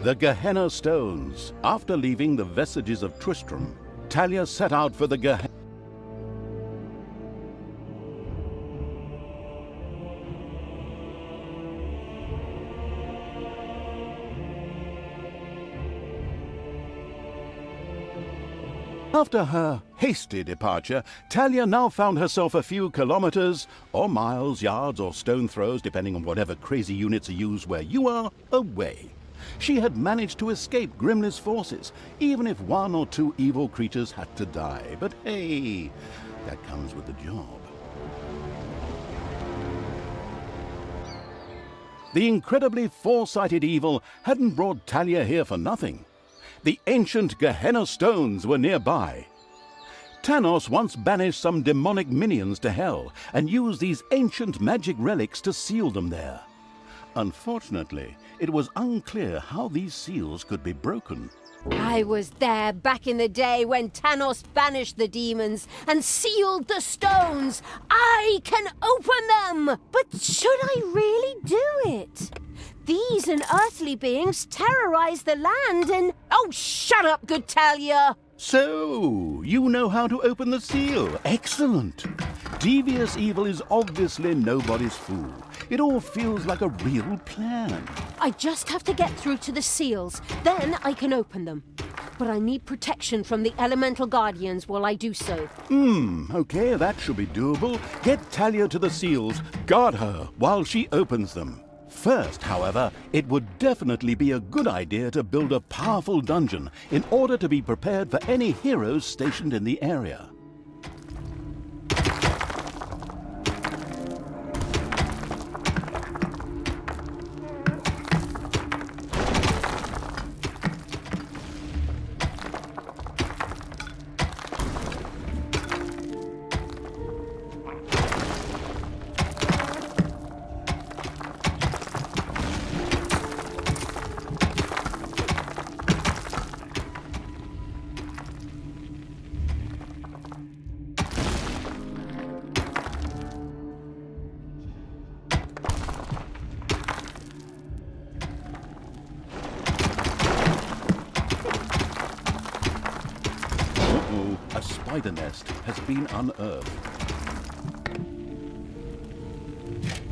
The Gehenna Stones. After leaving the vestiges of Tristram, Talia set out for the Gehenna. After her hasty departure, Talia now found herself a few kilometers, or miles, yards, or stone throws, depending on whatever crazy units are used where you are, away. She had managed to escape Grimly's forces, even if one or two evil creatures had to die. But hey, that comes with the job. The incredibly foresighted evil hadn't brought Talia here for nothing. The ancient Gehenna Stones were nearby. Tanos once banished some demonic minions to hell and used these ancient magic relics to seal them there. Unfortunately, it was unclear how these seals could be broken. I was there back in the day when Tanos banished the demons and sealed the stones. I can open them! But should I really do it? These unearthly beings terrorize the land and... Oh, shut up, good Talia! So, you know how to open the seal. Excellent. Devious evil is obviously nobody's fool. It all feels like a real plan. I just have to get through to the seals. Then I can open them. But I need protection from the elemental guardians while I do so. Okay, that should be doable. Get Talia to the seals. Guard her while she opens them. First, however, it would definitely be a good idea to build a powerful dungeon in order to be prepared for any heroes stationed in the area. A spider nest has been unearthed.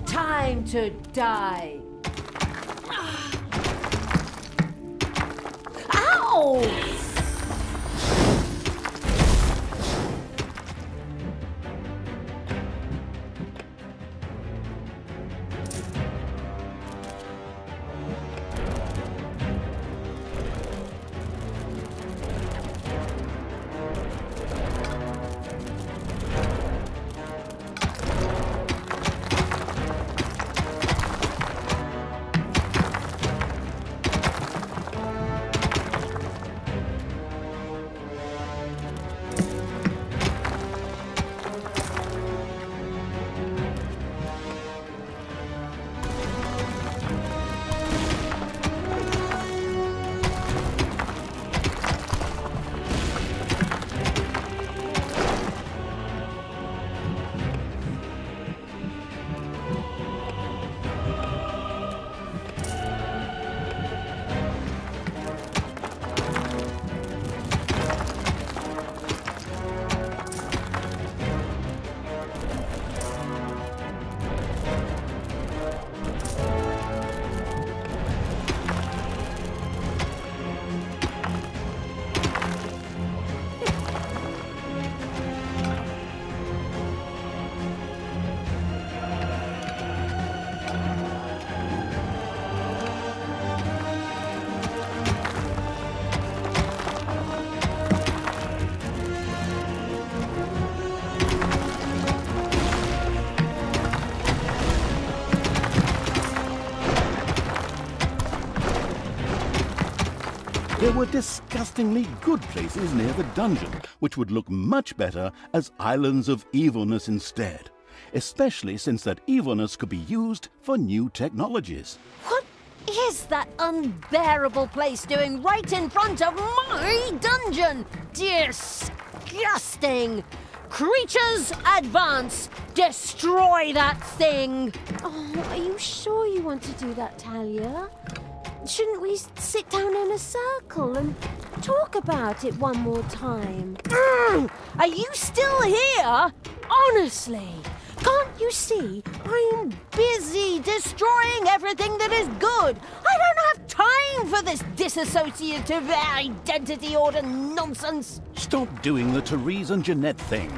Time to die. Ow! There were disgustingly good places near the dungeon, which would look much better as islands of evilness instead, especially since that evilness could be used for new technologies. What is that unbearable place doing right in front of my dungeon? Disgusting! Creatures, advance! Destroy that thing! Oh, are you sure you want to do that, Talia? Shouldn't we sit down in a circle and talk about it one more time? Are you still here? Honestly, can't you see I'm busy destroying everything that is good? I don't have time for this dissociative identity order nonsense. Stop doing the Therese and Jeanette thing.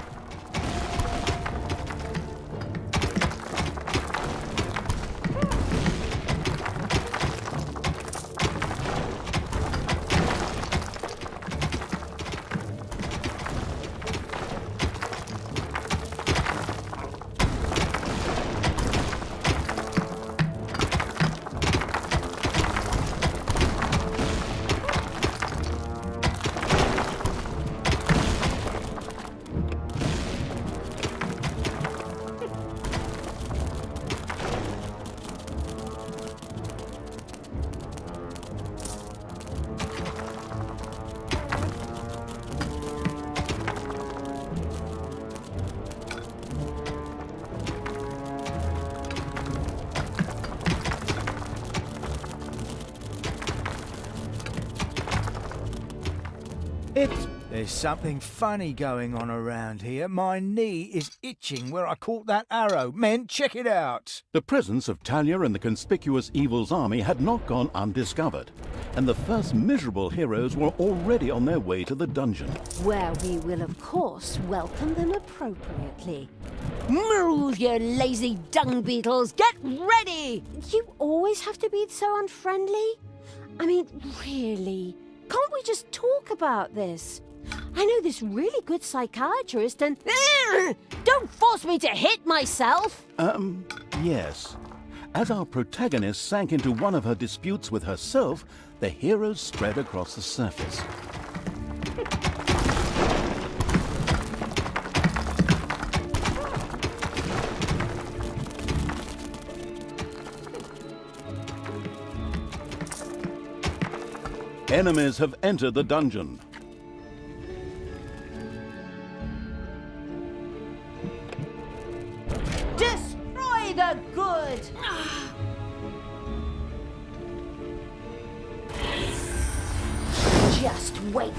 There's something funny going on around here. My knee is itching where I caught that arrow. Men, check it out. The presence of Talia and the conspicuous Evil's army had not gone undiscovered, and the first miserable heroes were already on their way to the dungeon. Where we will, of course, welcome them appropriately. Move, you lazy dung beetles! Get ready! You always have to be so unfriendly? I mean, really? Can't we just talk about this? I know this really good psychiatrist and... Don't force me to hit myself! Yes. As our protagonist sank into one of her disputes with herself, the heroes spread across the surface. Enemies have entered the dungeon. Destroy the good! Just wait.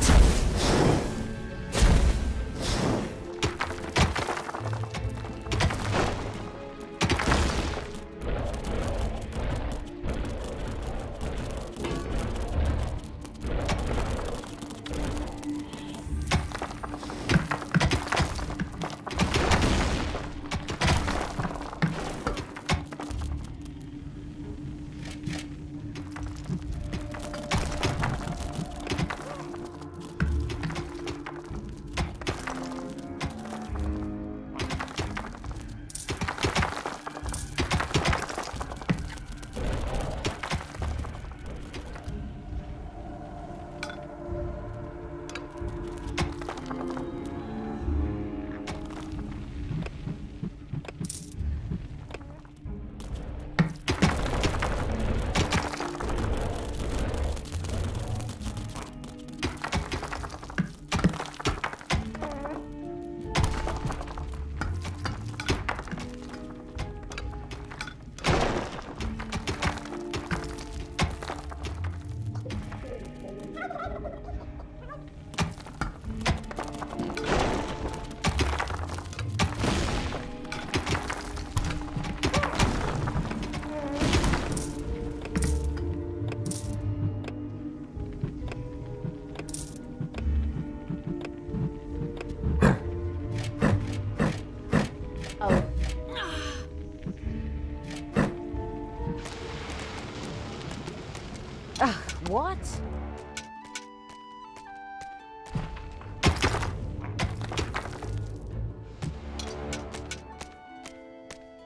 What?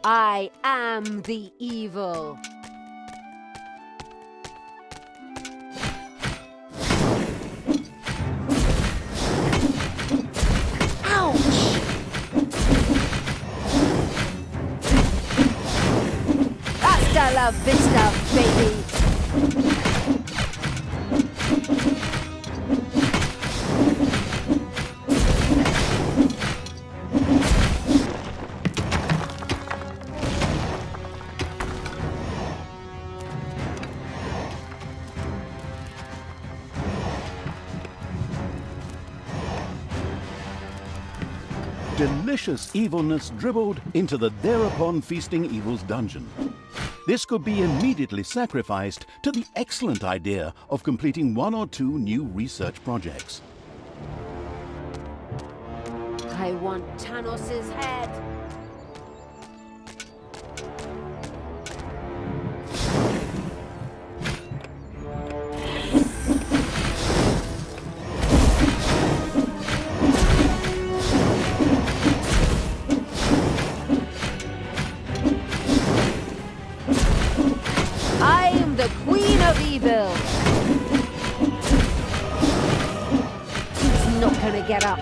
I am the evil. Ouch! Hasta la vista, baby! delicious evilness dribbled into the thereupon feasting evil's dungeon. This could be immediately sacrificed to the excellent idea of completing 1 or 2 new research projects. I want Tanos's head. I am the Queen of Evil. He's not gonna get up.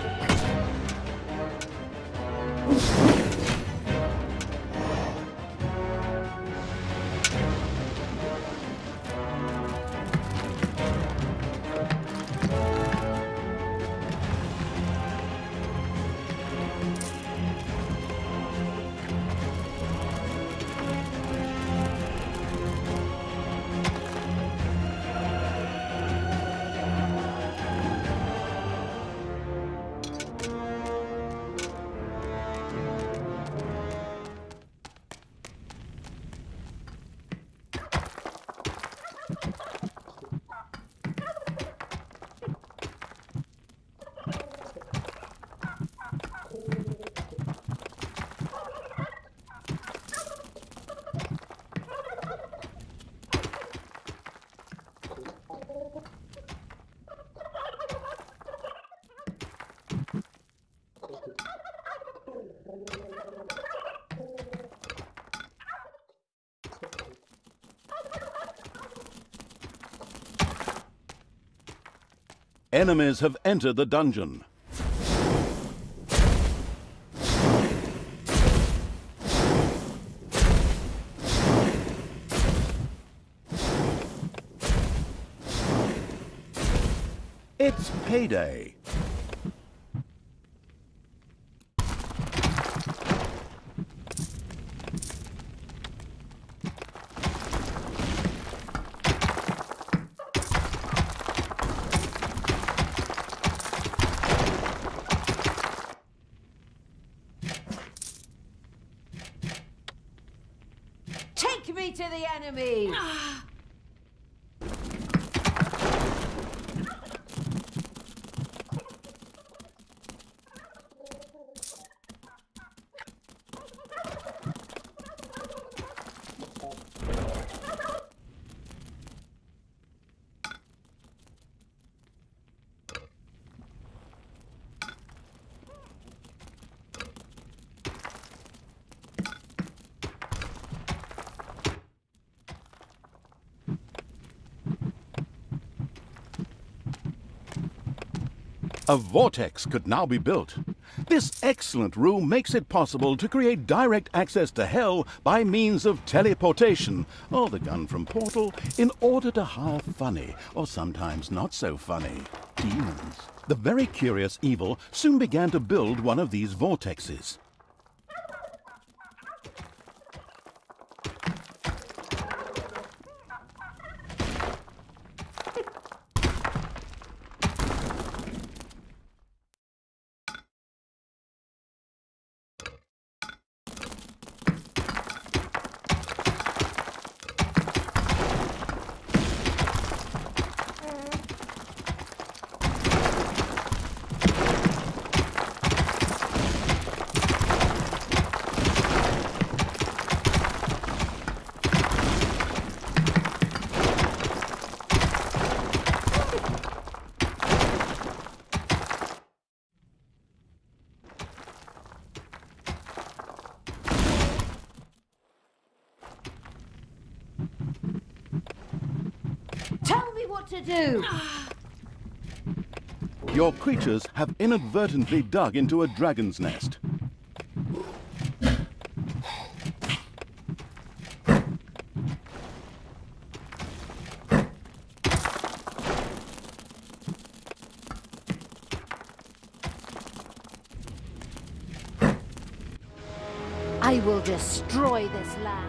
Enemies have entered the dungeon. It's payday. Take me to the enemy! A vortex could now be built. This excellent room makes it possible to create direct access to Hell by means of teleportation, or the gun from Portal, in order to hire funny, or sometimes not so funny, demons. The very curious Evil soon began to build one of these vortexes. Tell me what to do! Your creatures have inadvertently dug into a dragon's nest. I will destroy this land.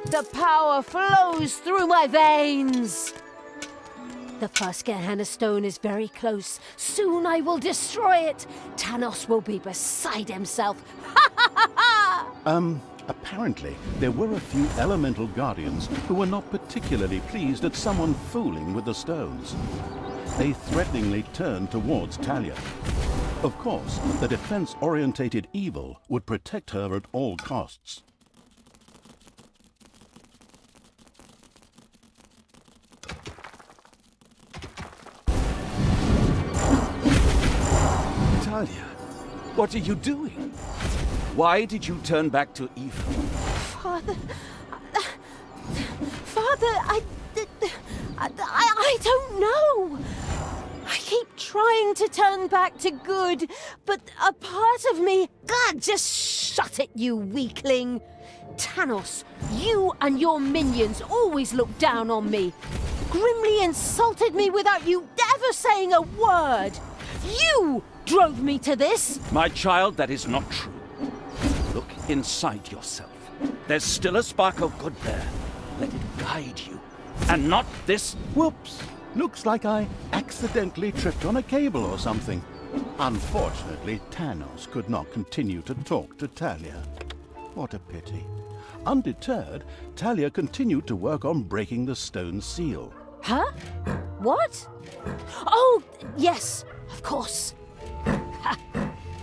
The power flows through my veins. The first Gehenna stone is very close. Soon I will destroy it. Tanos will be beside himself. Ha ha ha ha! Apparently, there were a few elemental guardians who were not particularly pleased at someone fooling with the stones. They threateningly turned towards Talia. Of course, the defense-orientated evil would protect her at all costs. Talia, what are you doing? Why did you turn back to evil? Father, I don't know. I keep trying to turn back to good, but a part of me... God, just shut it, you weakling. Tanos, you and your minions always look down on me. Grimly insulted me without you ever saying a word. You drove me to this. My child, that is not true. Look inside yourself. There's still a spark of good there. Let it guide you. And not this... Whoops! Looks like I accidentally tripped on a cable or something. Unfortunately, Tanos could not continue to talk to Talia. What a pity. Undeterred, Talia continued to work on breaking the stone seal. Huh? What? Oh, yes, of course. Ha.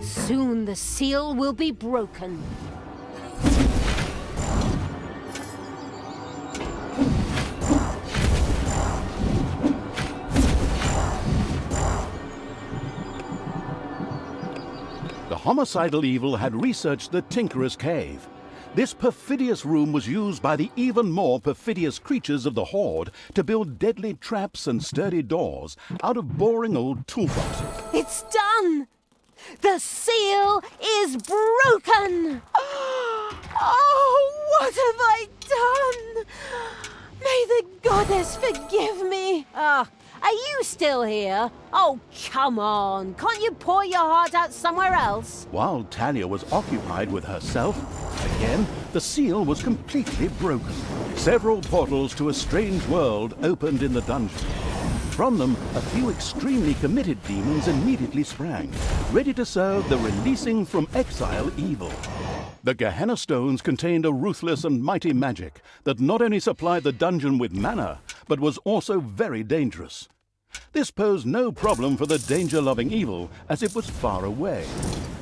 Soon the seal will be broken. The homicidal evil had researched the Tinkerer's Cave. This perfidious room was used by the even more perfidious creatures of the Horde to build deadly traps and sturdy doors out of boring old toolboxes. It's done! The seal is broken! Oh, what have I done? May the goddess forgive me. Are you still here? Oh, come on. Can't you pour your heart out somewhere else? While Talia was occupied with herself, again, the seal was completely broken. Several portals to a strange world opened in the dungeon. From them, a few extremely committed demons immediately sprang, ready to serve the releasing from exile evil. The Gehenna stones contained a ruthless and mighty magic that not only supplied the dungeon with mana, but was also very dangerous. This posed no problem for the danger-loving evil, as it was far away.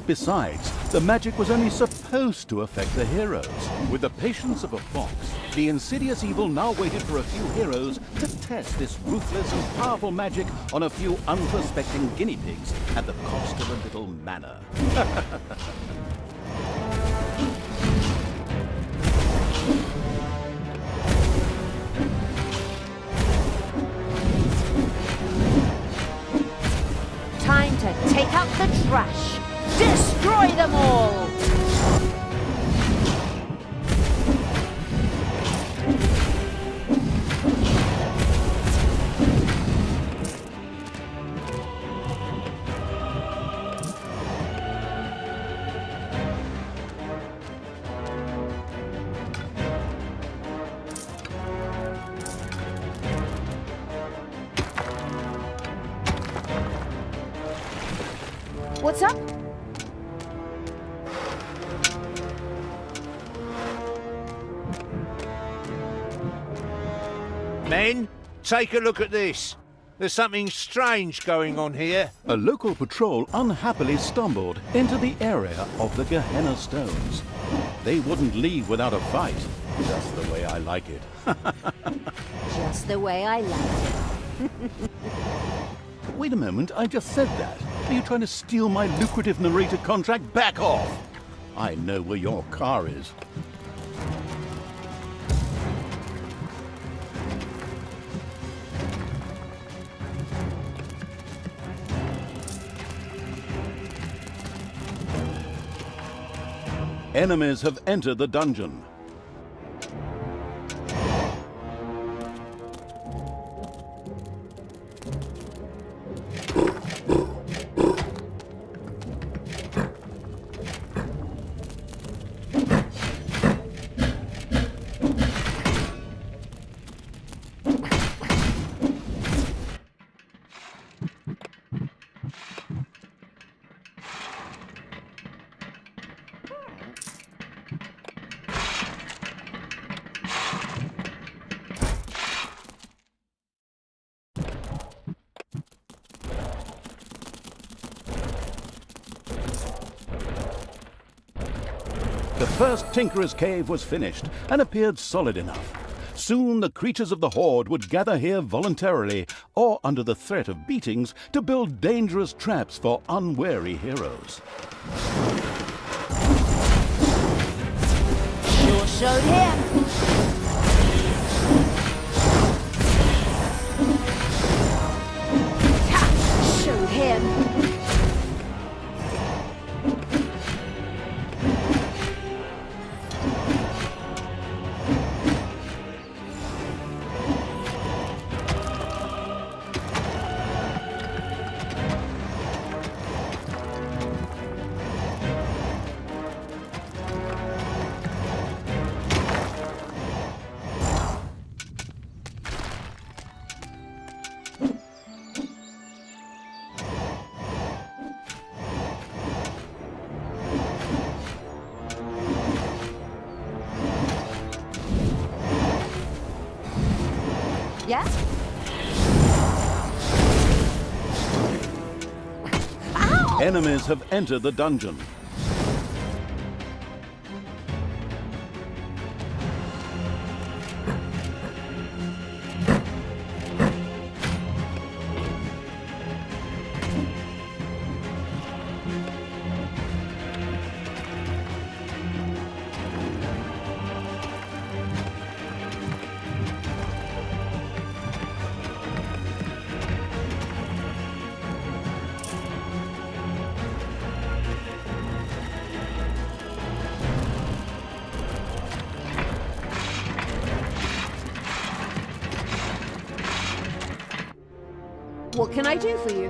Besides, the magic was only supposed to affect the heroes. With the patience of a fox, the insidious evil now waited for a few heroes to test this ruthless and powerful magic on a few unsuspecting guinea pigs at the cost of a little mana. Time to take out the trash. Destroy them all! What's up? Men, take a look at this. There's something strange going on here. A local patrol unhappily stumbled into the area of the Gehenna stones. They wouldn't leave without a fight, just the way I like it. Just the way I like it. Wait a moment, I just said that. Are you trying to steal my lucrative narrator contract? Back off! I know where your car is. Enemies have entered the dungeon. The first Tinkerer's Cave was finished and appeared solid enough. Soon the creatures of the Horde would gather here voluntarily or under the threat of beatings to build dangerous traps for unwary heroes. Sure showed him. Ha! Showed him. Yeah? Ow! Enemies have entered the dungeon. What can I do for you?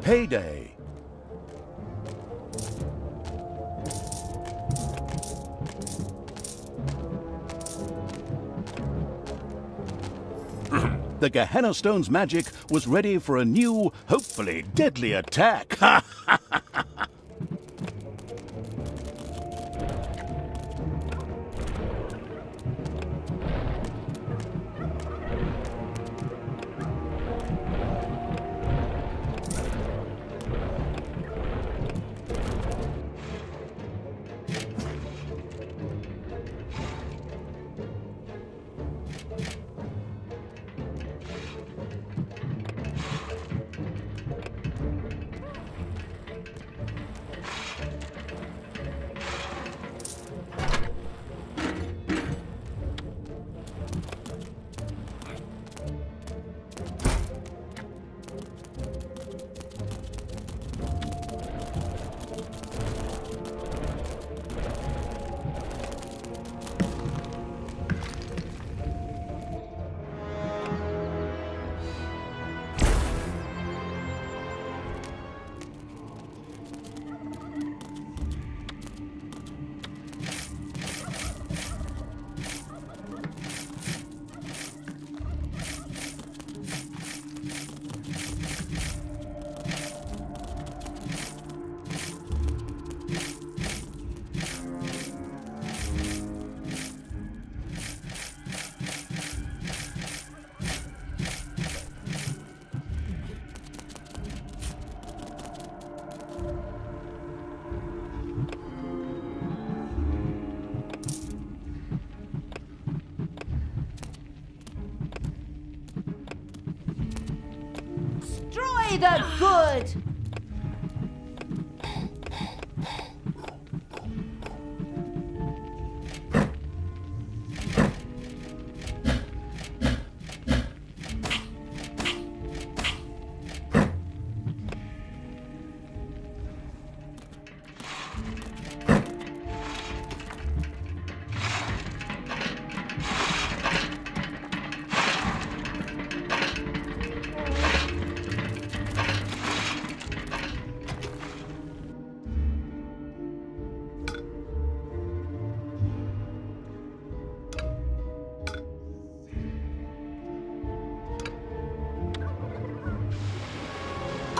Payday. The Gehenna Stone's magic was ready for a new, hopefully deadly attack. the good.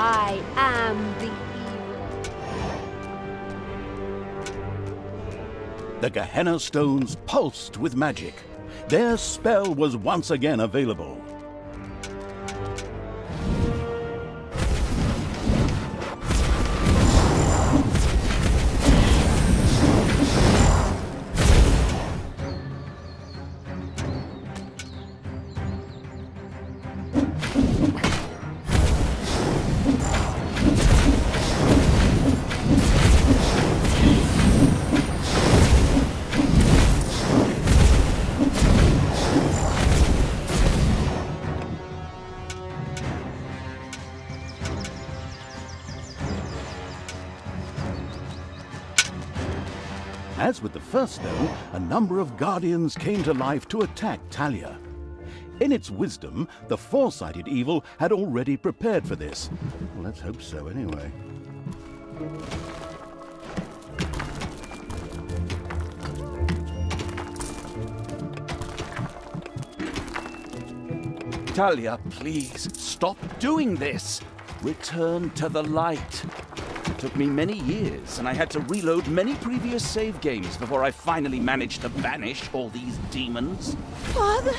I am the evil. The Gehenna stones pulsed with magic. Their spell was once again available. As with the first stone, a number of guardians came to life to attack Talia. In its wisdom, the foresighted evil had already prepared for this. Well, let's hope so anyway. Talia, please, stop doing this. Return to the light. It took me many years, and I had to reload many previous save games before I finally managed to banish all these demons. Father,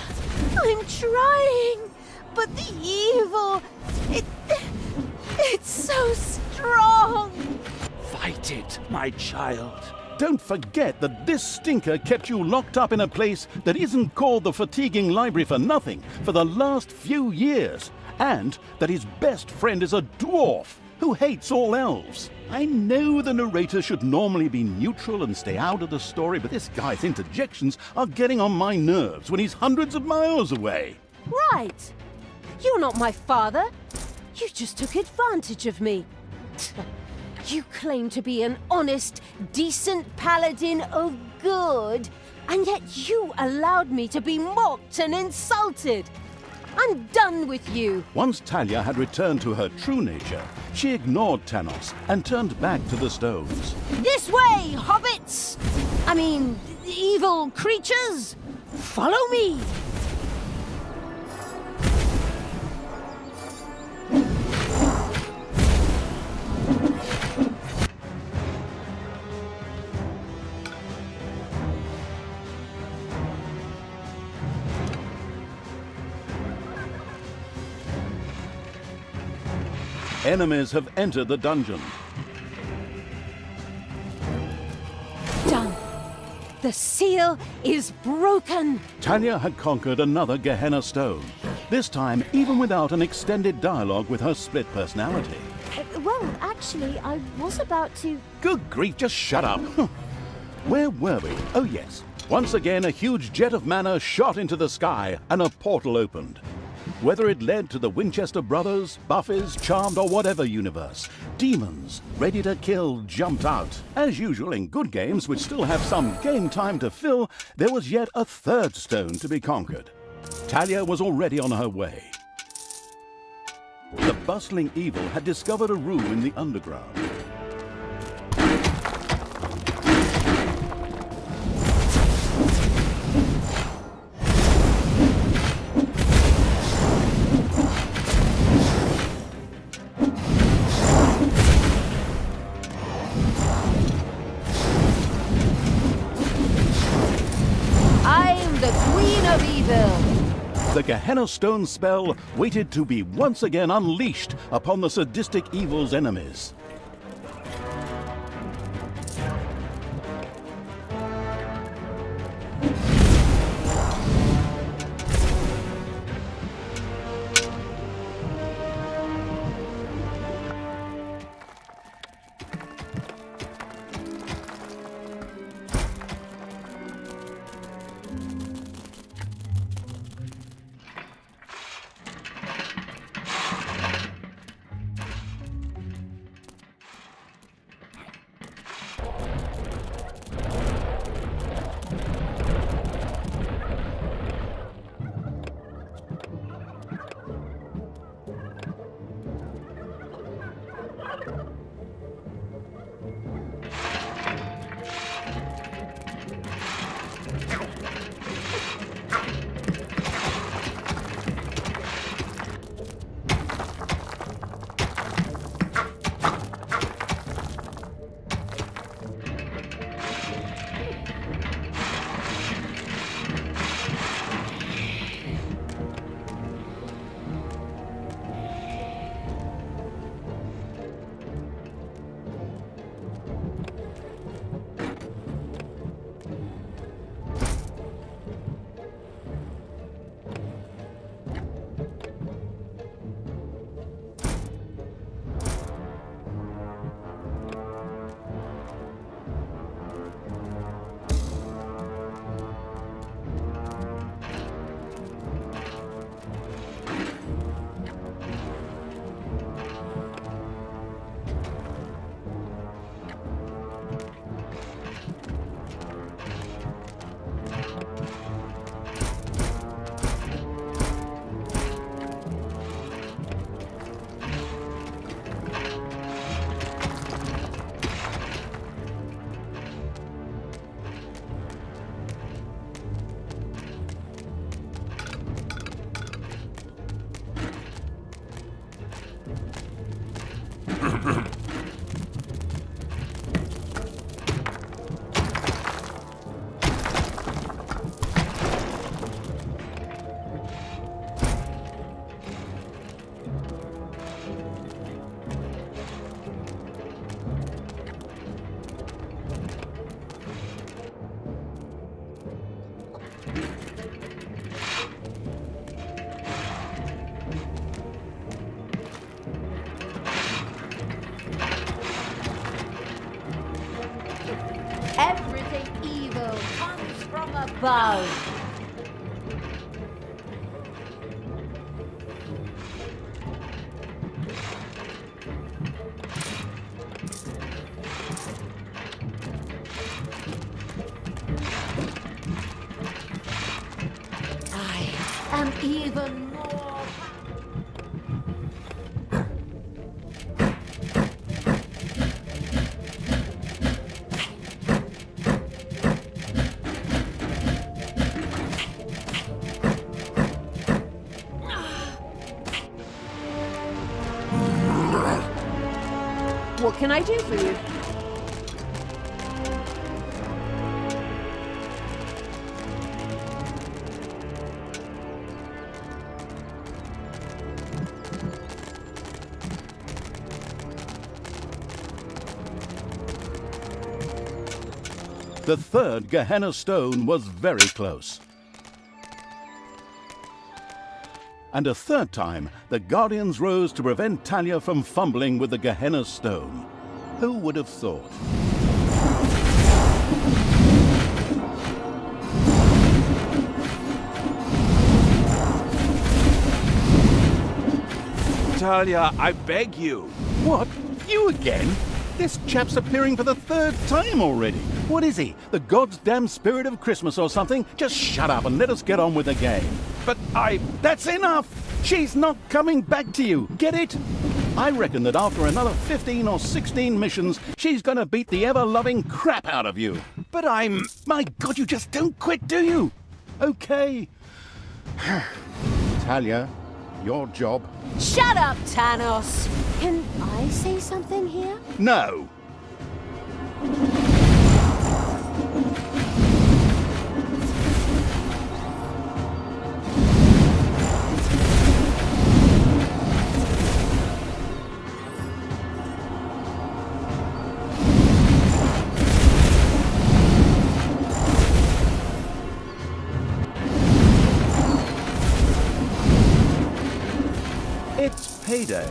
I'm trying, but the evil, it's so strong. Fight it, my child. Don't forget that this stinker kept you locked up in a place that isn't called the fatiguing library for nothing for the last few years, and that his best friend is a dwarf who hates all elves. I know the narrator should normally be neutral and stay out of the story, but this guy's interjections are getting on my nerves when he's hundreds of miles away. Right. You're not my father. You just took advantage of me. You claim to be an honest, decent paladin of good, and yet you allowed me to be mocked and insulted. I'm done with you. Once Talia had returned to her true nature, she ignored Tanos and turned back to the stones. This way, hobbits! I mean, evil creatures! Follow me! Enemies have entered the dungeon. Done. The seal is broken. Talia had conquered another Gehenna stone, this time even without an extended dialogue with her split personality. Well, actually, I was about to... Good grief, just shut up. Where were we? Oh yes. Once again, a huge jet of mana shot into the sky and a portal opened. Whether it led to the Winchester brothers, Buffies, Charmed, or whatever universe, demons ready to kill jumped out. As usual in good games which still have some game time to fill, there was yet a third stone to be conquered. Talia was already on her way. The bustling evil had discovered a room in the underground. The Gehenna Stone spell waited to be once again unleashed upon the sadistic evil's enemies. Everything evil comes from above. I am even more. What can I do for you? The third Gehenna stone was very close. And a third time, the Guardians rose to prevent Talia from fumbling with the Gehenna stone. Who would have thought? Talia, I beg you. What? You again? This chap's appearing for the third time already. What is he? The God's damn spirit of Christmas or something? Just shut up and let us get on with the game. But That's enough! She's not coming back to you. Get it? I reckon that after another 15 or 16 missions, she's gonna beat the ever-loving crap out of you. But My God, you just don't quit, do you? Okay. Talia, your job. Shut up, Thanos! Can I say something here? No. It's payday.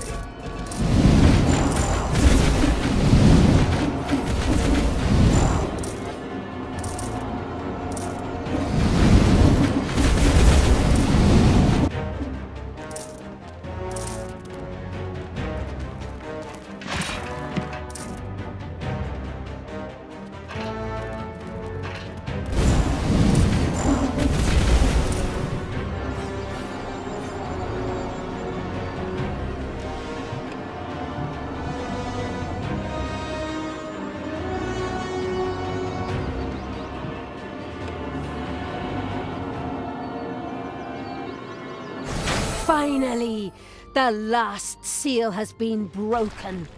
Finally, the last seal has been broken.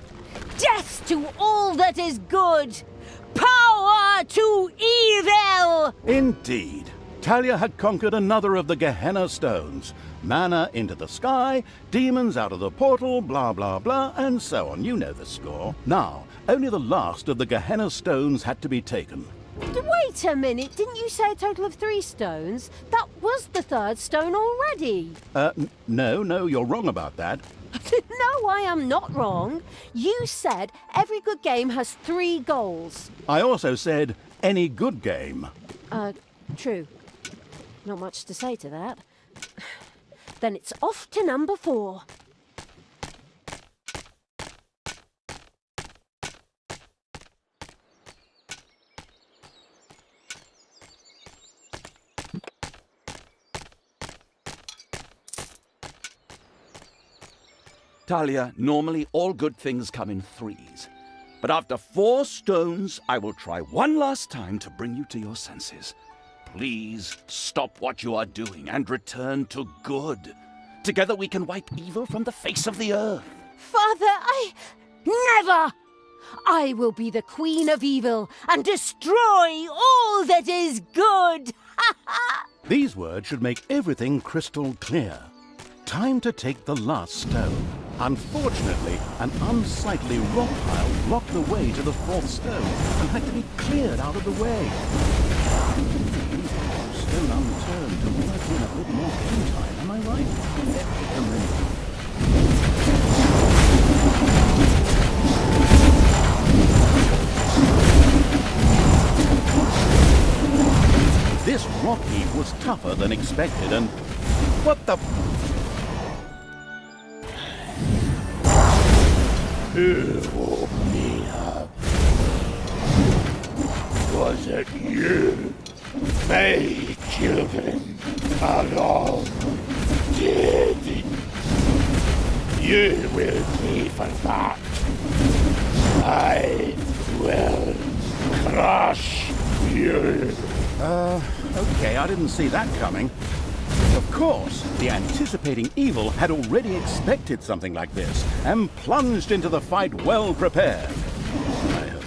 Death to all that is good! Power to evil! Indeed. Talia had conquered another of the Gehenna stones. Mana into the sky, demons out of the portal, blah blah blah, and so on. You know the score. Now, only the last of the Gehenna stones had to be taken. Wait a minute, didn't you say a total of 3 stones? That was the third stone already. No, you're wrong about that. No, I am not wrong. You said every good game has 3 goals. I also said any good game. True. Not much to say to that. Then it's off to number 4. Talia, normally all good things come in 3s. But after 4 stones, I will try one last time to bring you to your senses. Please stop what you are doing and return to good. Together we can wipe evil from the face of the earth. Father, never! I will be the queen of evil and destroy all that is good! These words should make everything crystal clear. Time to take the last stone. Unfortunately, an unsightly rock pile blocked the way to the 4th stone and had to be cleared out of the way. Stone unturned to work in a bit more game time, am I right? Let me come in. tougher than expected, and... What the... Who woke me up? Was it you? My children are all dead. You will pay for that. I will crush you. Okay, I didn't see that coming. Of course, the anticipating evil had already expected something like this, and plunged into the fight well prepared. I hope.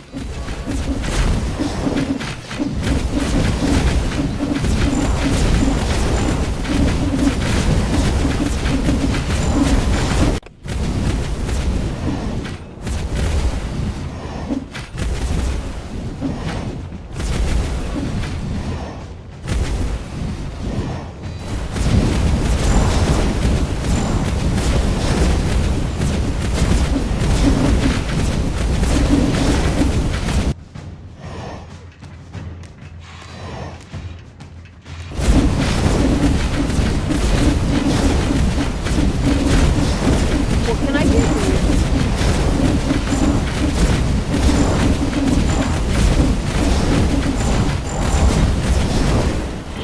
What can I do for you?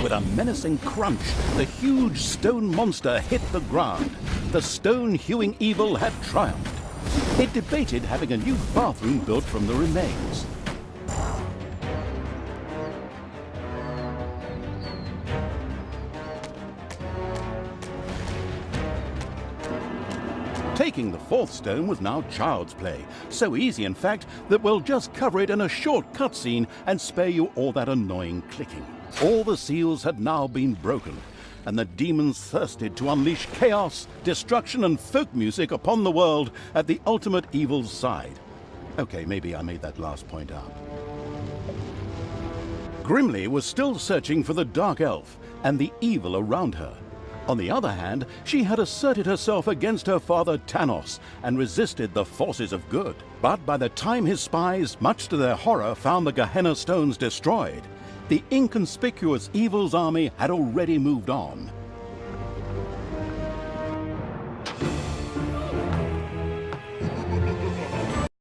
With a menacing crunch, the huge stone monster hit the ground. The stone-hewing evil had triumphed. It debated having a new bathroom built from the remains. Taking the fourth stone was now child's play. So easy, in fact, that we'll just cover it in a short cutscene and spare you all that annoying clicking. All the seals had now been broken, and the demons thirsted to unleash chaos, destruction, and folk music upon the world at the ultimate evil's side. Okay, maybe I made that last point up. Grimly was still searching for the Dark Elf and the evil around her. On the other hand, she had asserted herself against her father Tanos and resisted the forces of good. But by the time his spies, much to their horror, found the Gehenna stones destroyed, the inconspicuous evil's army had already moved on.